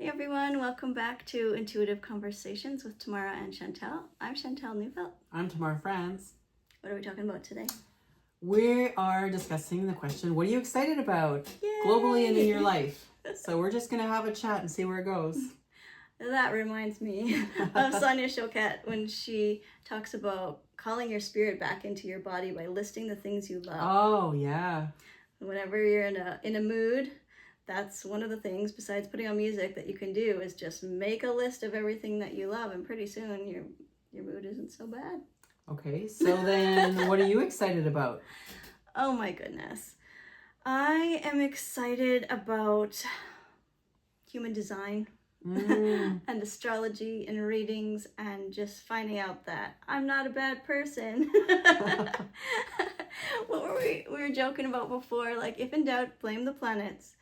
Hey everyone, welcome back to Intuitive Conversations with Tamara and Chantel. I'm Chantel Neufeld. I'm Tamara Franz. What are we talking about today? We are discussing the question, what are you excited about Yay! globally and in your life? So we're just going to have a chat and see where it goes. That reminds me of Sonia Choquette when she talks about calling your spirit back into your body by listing the things you love. Oh, yeah. Whenever you're in a mood, that's one of the things besides putting on music that you can do is just make a list of everything that you love, and pretty soon your mood isn't so bad. Okay, so then what are you excited about? Oh my goodness. I am excited about human design and astrology and readings and just finding out that I'm not a bad person. What were we were joking about before, like if in doubt, blame the planets.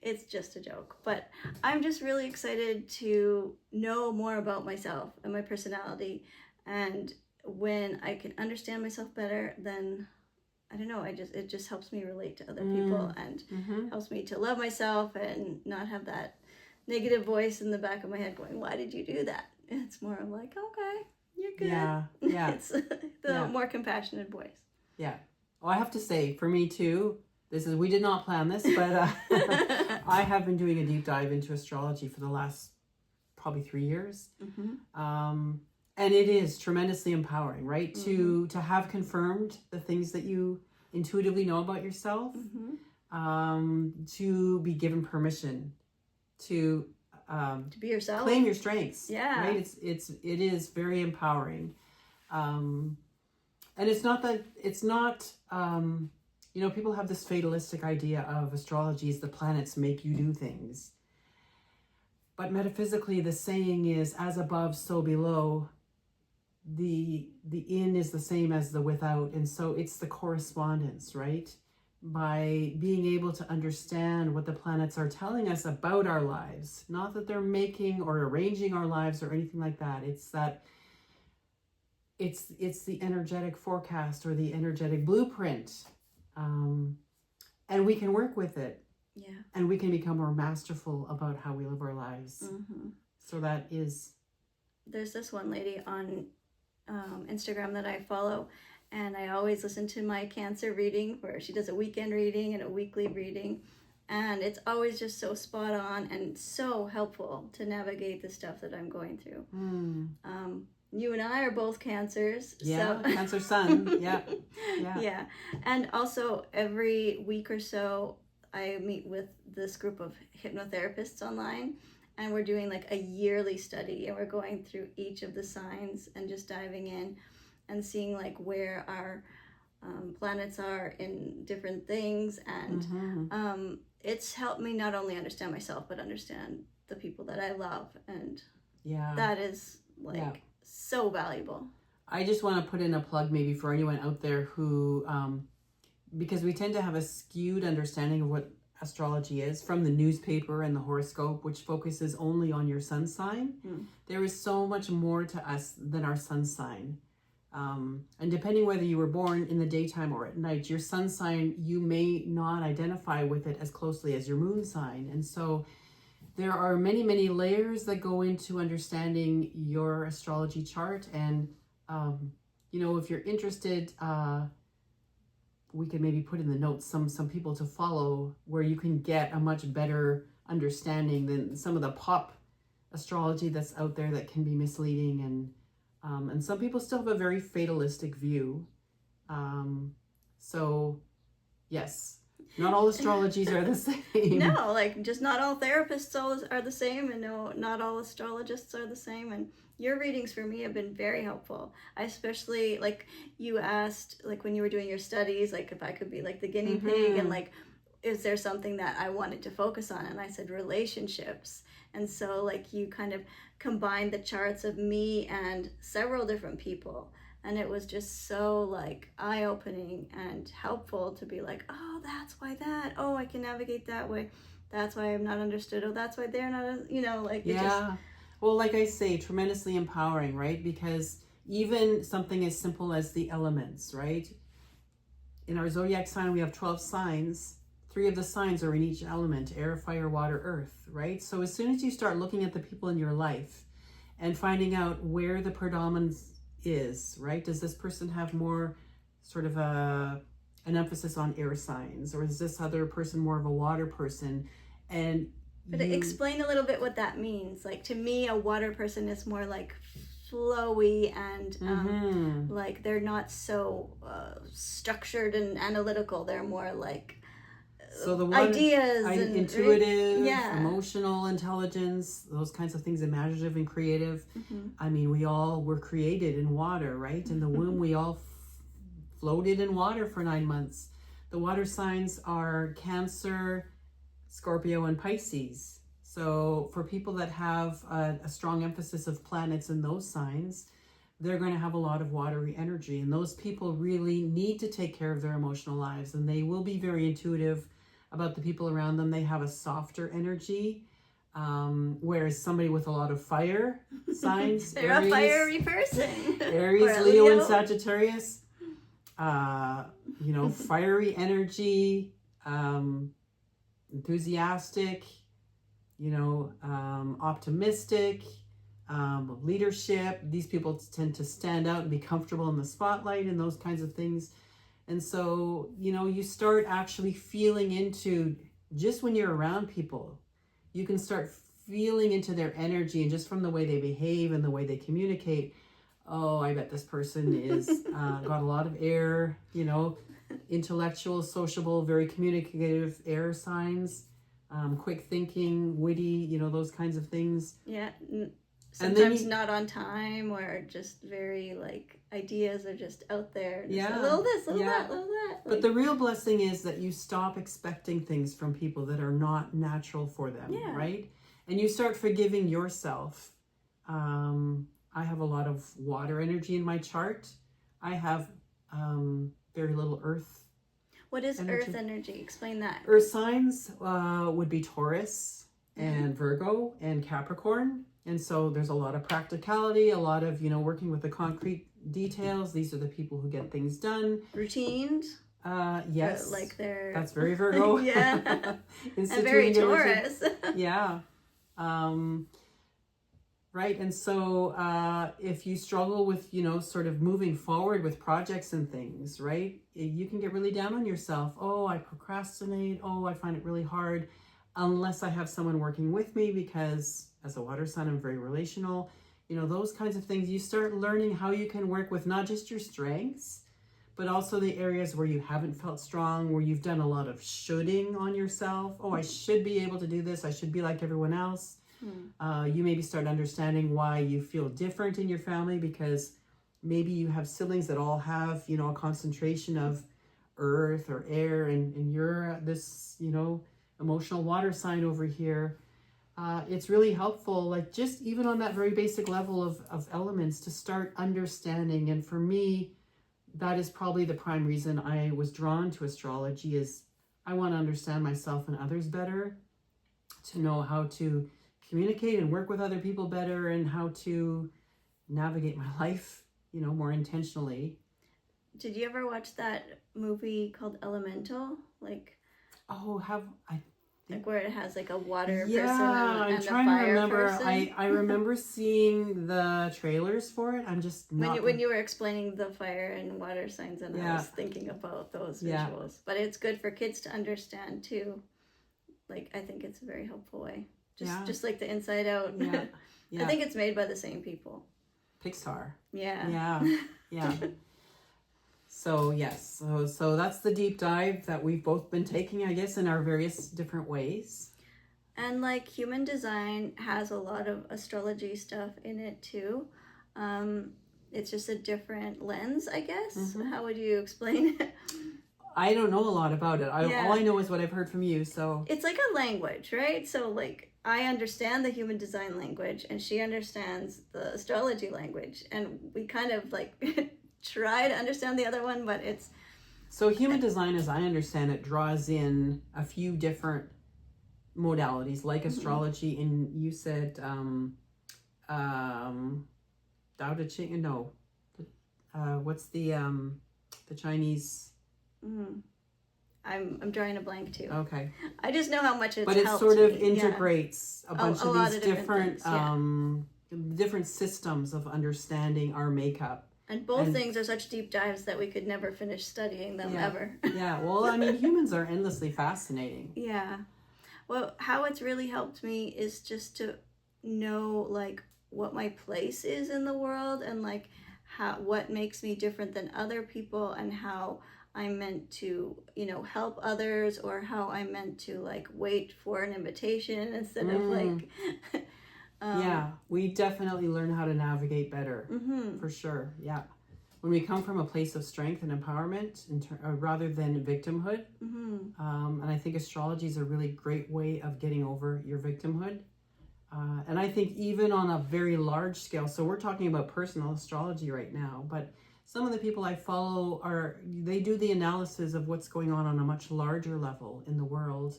It's just a joke, but I'm just really excited to know more about myself and my personality, and when I can understand myself better, then I don't know, it just helps me relate to other people and helps me to love myself and not have that negative voice in the back of my head going, why did you do that? It's more of like, okay, you're good. Yeah. It's the more compassionate voice. Yeah. Well, I have to say, for me too, we did not plan this, but I have been doing a deep dive into astrology for the last probably 3 years. And it is tremendously empowering, right? To have confirmed the things that you intuitively know about yourself, to be given permission to be yourself, claim your strengths. Yeah, right. It is very empowering, and it's not. People have this fatalistic idea of astrology as the planets make you do things, but metaphysically, the saying is, "As above, so below." The in is the same as the without, and so it's the correspondence, right? By being able to understand what the planets are telling us about our lives, not that they're making or arranging our lives or anything like that. It's that it's the energetic forecast or the energetic blueprint, and we can work with it. Yeah, and we can become more masterful about how we live our lives. So that is. There's this one lady on Instagram that I follow, and I always listen to my Cancer reading where she does a weekend reading and a weekly reading, and it's always just so spot on and so helpful to navigate the stuff that I'm going through. You and I are both Cancers. Yeah, so. Cancer sun. Yeah. Yeah. And also every week or so I meet with this group of hypnotherapists online, and we're doing like a yearly study, and we're going through each of the signs and just diving in and seeing like where our planets are in different things. And it's helped me not only understand myself, but understand the people that I love. And that is like so valuable. I just want to put in a plug maybe for anyone out there who, because we tend to have a skewed understanding of what astrology is from the newspaper and the horoscope, which focuses only on your sun sign. There is so much more to us than our sun sign. And depending whether you were born in the daytime or at night, your sun sign, you may not identify with it as closely as your moon sign. And so there are many, many layers that go into understanding your astrology chart. And, if you're interested, we could maybe put in the notes some people to follow where you can get a much better understanding than some of the pop astrology that's out there that can be misleading, and some people still have a very fatalistic view. So yes, not all astrologies are the same. No, like just not all therapists are the same, and no, not all astrologists are the same. And your readings for me have been very helpful. I especially, like you asked, like when you were doing your studies, like if I could be like the guinea pig, and like, is there something that I wanted to focus on? And I said relationships. And so like you kind of combined the charts of me and several different people. And it was just so like eye-opening and helpful to be like, oh, that's why that. Oh, I can navigate that way. That's why I'm not understood. Oh, that's why they're not, like. Yeah. Well, like I say, tremendously empowering, right? Because even something as simple as the elements, right? In our zodiac sign, we have 12 signs. 3 of the signs are in each element: air, fire, water, earth, right? So as soon as you start looking at the people in your life and finding out where the predominance is, right? Does this person have more sort of an emphasis on air signs, or is this other person more of a water person? And But explain a little bit what that means. Like, to me, a water person is more like flowy and like they're not so structured and analytical. They're more like so the water, ideas and intuitive, yeah. emotional intelligence, those kinds of things, imaginative and creative. I mean, we all were created in water, right? In the womb, we all floated in water for 9 months. The water signs are Cancer, Scorpio, and Pisces. So for people that have a strong emphasis of planets in those signs, they're going to have a lot of watery energy. And those people really need to take care of their emotional lives. And they will be very intuitive about the people around them. They have a softer energy. Whereas somebody with a lot of fire signs, they're Aries, a fiery person. Aries, Leo, and Sagittarius, you know, fiery energy, enthusiastic, you know, optimistic, leadership. These people tend to stand out and be comfortable in the spotlight and those kinds of things. And so, you know, you start actually feeling into, just when you're around people, you can start feeling into their energy, and just from the way they behave and the way they communicate, oh, I bet this person is got a lot of air, you know, intellectual, sociable, very communicative air signs, quick thinking, witty, you know, those kinds of things. Yeah. Sometimes not on time, or just very like ideas are just out there. Just a little this, little that, little that. Like, but the real blessing is that you stop expecting things from people that are not natural for them, right? And you start forgiving yourself. I have a lot of water energy in my chart. I have very little earth. What is earth energy? Explain that. Earth signs would be Taurus and Virgo and Capricorn. And so there's a lot of practicality, a lot of, you know, working with the concrete details. These are the people who get things done. Routines? Yes. Like they're... That's very Virgo. Yeah. And very Taurus. Yeah. Right. And so if you struggle with, you know, sort of moving forward with projects and things, right, you can get really down on yourself. Oh, I procrastinate. Oh, I find it really hard unless I have someone working with me, because as a water sign, I'm very relational. You know, those kinds of things. You start learning how you can work with not just your strengths, but also the areas where you haven't felt strong, where you've done a lot of shoulding on yourself. Oh, I should be able to do this. I should be like everyone else. You maybe start understanding why you feel different in your family, because maybe you have siblings that all have, you know, a concentration of earth or air, and you're this, you know, emotional water sign over here. It's really helpful, like just even on that very basic level of elements, to start understanding. And for me, that is probably the prime reason I was drawn to astrology, is I want to understand myself and others better, to know how to communicate and work with other people better, and how to navigate my life, you know, more intentionally. Did you ever watch that movie called Elemental? Like, oh, have I? Like where it has like a water person I'm and trying a fire to remember. person. I remember seeing the trailers for it. I'm just not... When you were explaining the fire and water signs, and I was thinking about those visuals. But it's good for kids to understand too. Like, I think it's a very helpful way. Just like the Inside Out. Yeah. I think it's made by the same people. Pixar. Yeah. Yeah. So yes, so that's the deep dive that we've both been taking, I guess, in our various different ways. And like human design has a lot of astrology stuff in it too. It's just a different lens, I guess. How would you explain it? I don't know a lot about it. All I know is what I've heard from you. So it's like a language, right? So like I understand the human design language, and she understands the astrology language, and we kind of like try to understand the other one, but it's... So human design, as I understand it, draws in a few different modalities, like astrology, and you said Tao Te Ching. No, what's the Chinese? I'm drawing a blank too. Okay. I just know how much it's But it helped sort of me. integrates a bunch a of lot these of different different things, different systems of understanding our makeup. And both things are such deep dives that we could never finish studying them ever. Yeah, well, I mean, humans are endlessly fascinating. Yeah. Well, how it's really helped me is just to know like what my place is in the world, and like what makes me different than other people, and how I'm meant to, help others, or how I'm meant to like wait for an invitation instead of like yeah, we definitely learn how to navigate better, for sure. Yeah, when we come from a place of strength and empowerment, rather than victimhood, and I think astrology is a really great way of getting over your victimhood. And I think even on a very large scale, so we're talking about personal astrology right now, but some of the people I follow they do the analysis of what's going on a much larger level in the world.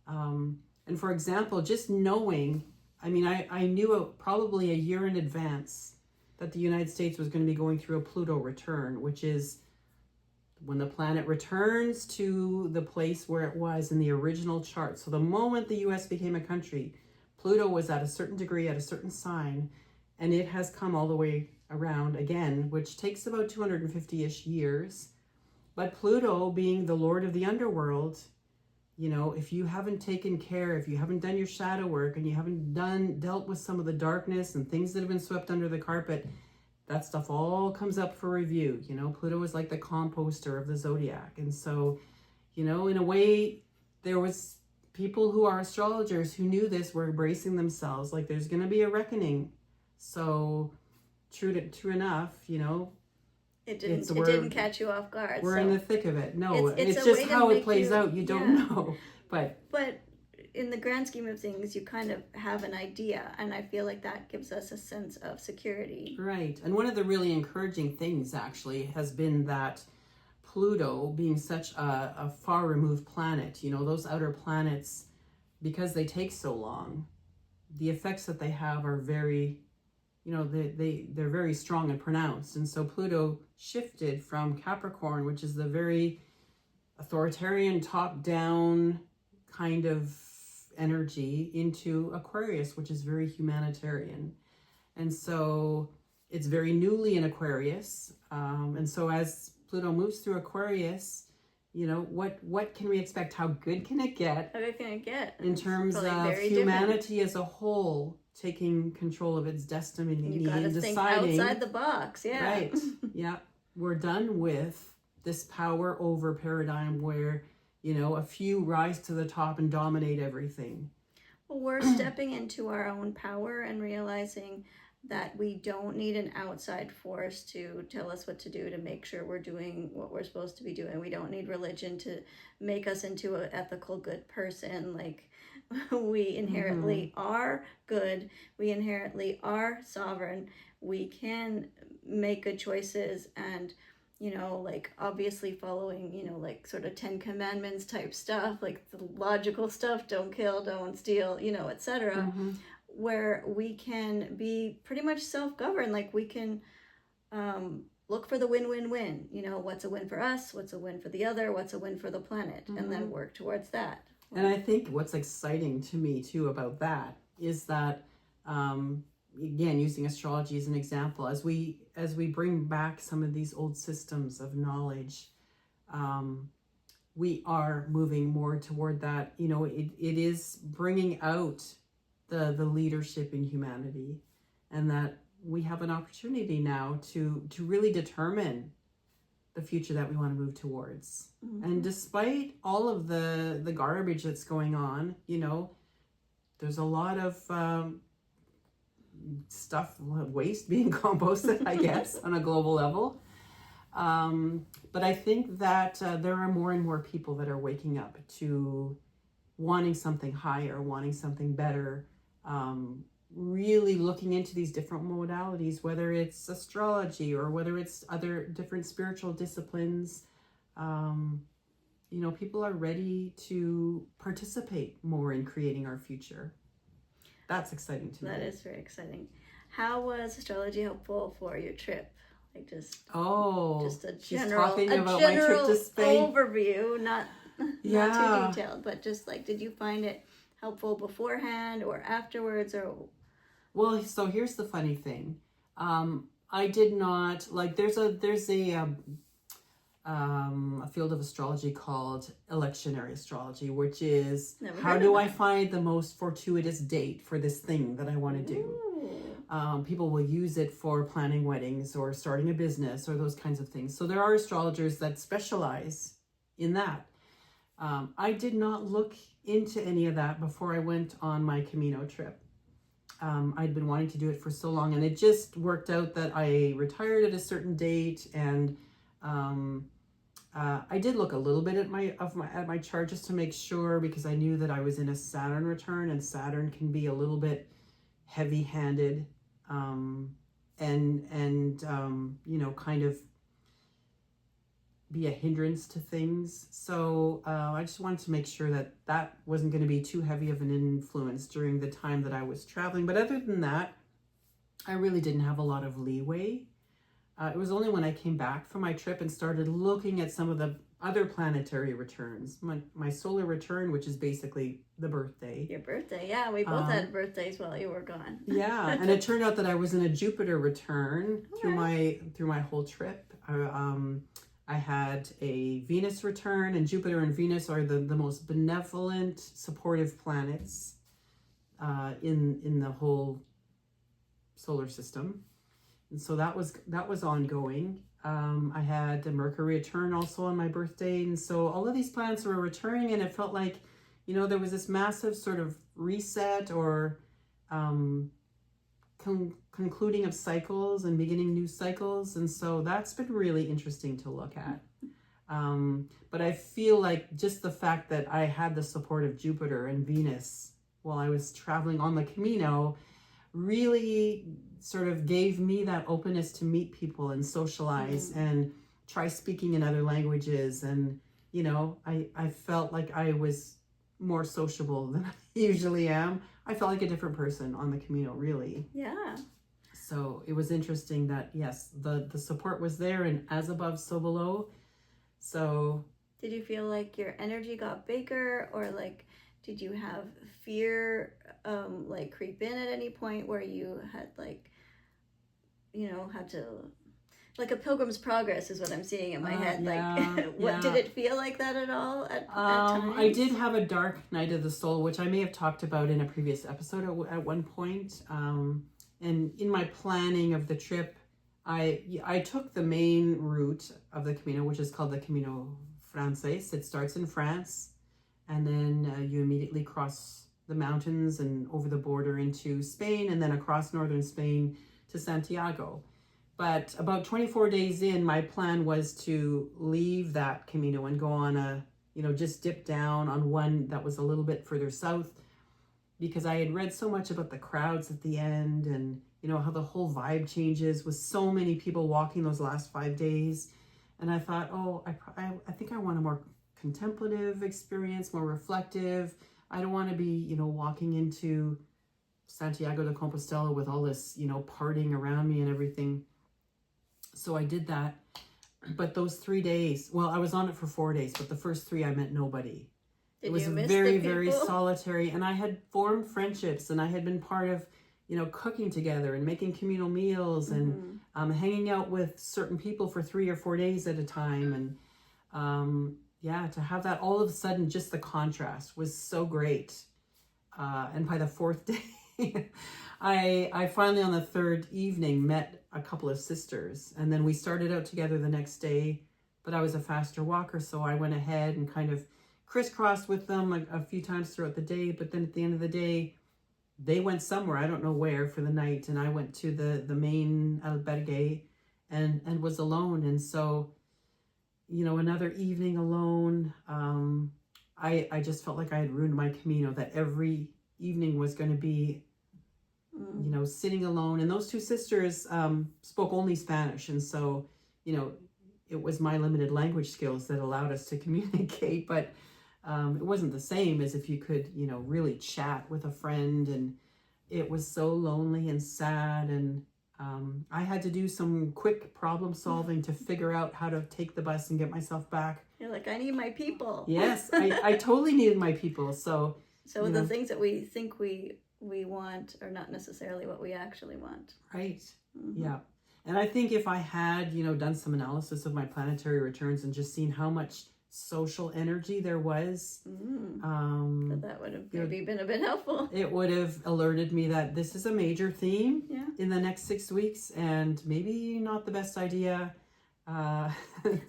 And for example, just knowing, I mean, I knew probably a year in advance that the United States was going to be going through a Pluto return, which is when the planet returns to the place where it was in the original chart. So the moment the US became a country, Pluto was at a certain degree, at a certain sign, and it has come all the way around again, which takes about 250-ish years. But Pluto, being the lord of the underworld, if you haven't taken care, if you haven't done your shadow work, and you haven't dealt with some of the darkness and things that have been swept under the carpet, that stuff all comes up for review. Pluto is like the composter of the zodiac. And so, in a way, there was people who are astrologers who knew this were bracing themselves, like there's going to be a reckoning. So true enough, it didn't catch you off guard. We're in the thick of it. No, it's a just way to how it make plays you, out. You don't know, but in the grand scheme of things, you kind of have an idea, and I feel like that gives us a sense of security. Right. And one of the really encouraging things actually has been that Pluto, being such a far removed planet, those outer planets, because they take so long, the effects that they have are very, they're very strong and pronounced. And so Pluto shifted from Capricorn, which is the very authoritarian, top-down kind of energy, into Aquarius, which is very humanitarian. And so it's very newly in Aquarius. And so as Pluto moves through Aquarius, what can we expect? How good can it get? How good can it get? In terms of humanity as a whole taking control of its destiny and deciding outside the box. Yeah. Right. Yeah. We're done with this power over paradigm where, a few rise to the top and dominate everything. Well, we're stepping into our own power and realizing that we don't need an outside force to tell us what to do to make sure we're doing what we're supposed to be doing. We don't need religion to make us into an ethical, good person. Like, we inherently are good. We inherently are sovereign. We can make good choices, and like obviously following, like sort of 10 commandments type stuff, like the logical stuff, don't kill, don't steal, etc. Where we can be pretty much self-governed. Like we can look for the win-win-win. What's a win for us? What's a win for the other? What's a win for the planet? And then work towards that. And I think what's exciting to me too about that is that, again, using astrology as an example, as we bring back some of these old systems of knowledge, we are moving more toward that. It is bringing out the leadership in humanity, and that we have an opportunity now to really determine the future that we want to move towards. And despite all of the garbage that's going on, there's a lot of waste being composted, I guess, on a global level. But I think that there are more and more people that are waking up to wanting something higher, wanting something better, really looking into these different modalities, whether it's astrology or whether it's other different spiritual disciplines. People are ready to participate more in creating our future. That's exciting to me. That is very exciting. How was astrology helpful for your trip? Like just a general my trip to Spain. Overview, not Not too Yeah. detailed, but just like, did you find it helpful beforehand or afterwards, or Well, so here's the funny thing. I did not like. There's a field of astrology called electionary astrology, which is never how heard do of I that? find the most fortuitous date for this thing that I want to do. Ooh. People will use it for planning weddings or starting a business or those kinds of things. So there are astrologers that specialize in that. I did not look into any of that before I went on my Camino trip. I'd been wanting to do it for so long, and it just worked out that I retired at a certain date, and um, I did look a little bit at my chart just to make sure, because I knew that I was in a Saturn return, and Saturn can be a little bit heavy-handed, and you know, kind of be a hindrance to things. So I just wanted to make sure that that wasn't going to be too heavy of an influence during the time that I was traveling. But other than that, I really didn't have a lot of leeway. It was only when I came back from my trip and started looking at some of the other planetary returns, my solar return, which is basically the birthday. Your birthday, yeah, we both had birthdays while you were gone. Yeah, and it turned out that I was in a Jupiter return through my whole trip. I had a Venus return, and Jupiter and Venus are the most benevolent, supportive planets in the whole solar system. And so that was ongoing. I had a Mercury return also on my birthday, and so all of these planets were returning, and it felt like, you know, there was this massive sort of reset or concluding of cycles and beginning new cycles, and so that's been really interesting to look at. But I feel like just the fact that I had the support of Jupiter and Venus while I was traveling on the Camino really sort of gave me that openness to meet people and socialize and try speaking in other languages. And, you know, I felt like I was more sociable than I usually am. I felt like a different person on the Camino, really. Yeah. So it was interesting that, yes, the support was there, and as above, so below. So did you feel like your energy got bigger, or like did you have fear like creep in at any point where you had like, you know, had to, like a Pilgrim's Progress is what I'm seeing in my head. Yeah, Like, what did it feel like that at all at times? I did have a dark night of the soul, which I may have talked about in a previous episode at one point. And in my planning of the trip, I took the main route of the Camino, which is called the Camino Frances. It starts in France, and then you immediately cross the mountains and over the border into Spain, and then across northern Spain to Santiago. But about 24 days in, my plan was to leave that Camino and go on a, you know, just dip down on one that was a little bit further south, because I had read so much about the crowds at the end, and, you know, how the whole vibe changes with so many people walking those last 5 days. And I thought, oh, I think I want a more contemplative experience, more reflective. I don't want to be, you know, walking into Santiago de Compostela with all this, you know, partying around me and everything. So I did that. But those 3 days, well, I was on it for 4 days, but the first 3 I met nobody. It was very, very solitary, and I had formed friendships, and I had been part of, you know, cooking together and making communal meals and hanging out with certain people for 3 or 4 days at a time. And yeah, to have that all of a sudden, just the contrast was so great. And by the 4th day, I finally on the 3rd evening met a couple of sisters, and then we started out together the next day, but I was a faster walker, so I went ahead and kind of crisscrossed with them a few times throughout the day. But then at the end of the day, they went somewhere, I don't know where, for the night, and I went to the main albergue and was alone. And so, you know, another evening alone, I just felt like I had ruined my Camino, that every evening was going to be, you know, sitting alone. And those 2 sisters spoke only Spanish, and so, you know, it was my limited language skills that allowed us to communicate, but it wasn't the same as if you could, you know, really chat with a friend. And it was so lonely and sad, and I had to do some quick problem solving to figure out how to take the bus and get myself back. You're like, I need my people. Yes, I totally needed my people. So the things that we think we want are not necessarily what we actually want. Right. Yeah. And I think if I had, done some analysis of my planetary returns and just seen how much social energy there was, that would have maybe been a bit helpful. It would have alerted me that this is a major theme in the next 6 weeks, and maybe not the best idea. But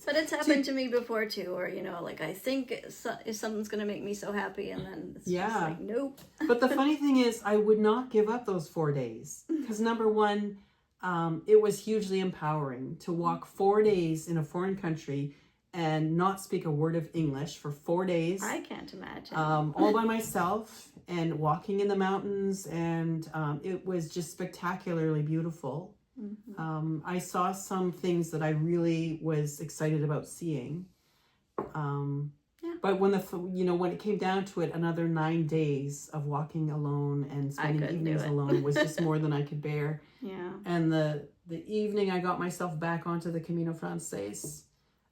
it's happened to me before too, or like I think if something's going to make me so happy, and then it's just like, nope. But the funny thing is, I would not give up those 4 days, because number one, it was hugely empowering to walk 4 days in a foreign country and not speak a word of English for 4 days. I can't imagine. All by myself, and walking in the mountains, and it was just spectacularly beautiful. I saw some things that I really was excited about seeing. But when when it came down to it, another 9 days of walking alone and spending evenings alone was just more than I could bear. Yeah. And the evening I got myself back onto the Camino Frances,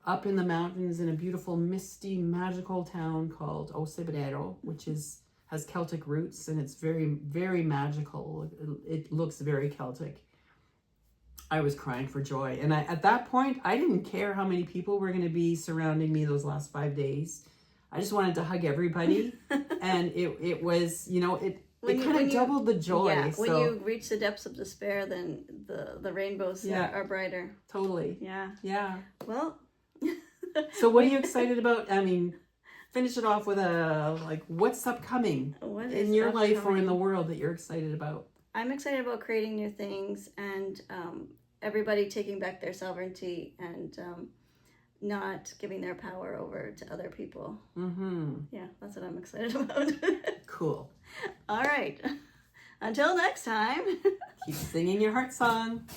up in the mountains in a beautiful, misty, magical town called Ocebreiro, which has Celtic roots, and it's very, very magical. It looks very Celtic. I was crying for joy. And at that point, I didn't care how many people were going to be surrounding me those last 5 days. I just wanted to hug everybody. And it was, it kind of doubled the joy. Yeah, when you reach the depths of despair, then the rainbows are brighter. Totally. Yeah. Yeah. Well. So what are you excited about? I mean, finish it off with what's upcoming in your life or in the world that you're excited about? I'm excited about creating new things, and everybody taking back their sovereignty, and not giving their power over to other people. Yeah, that's what I'm excited about. Cool. All right. Until next time. Keep singing your heart song.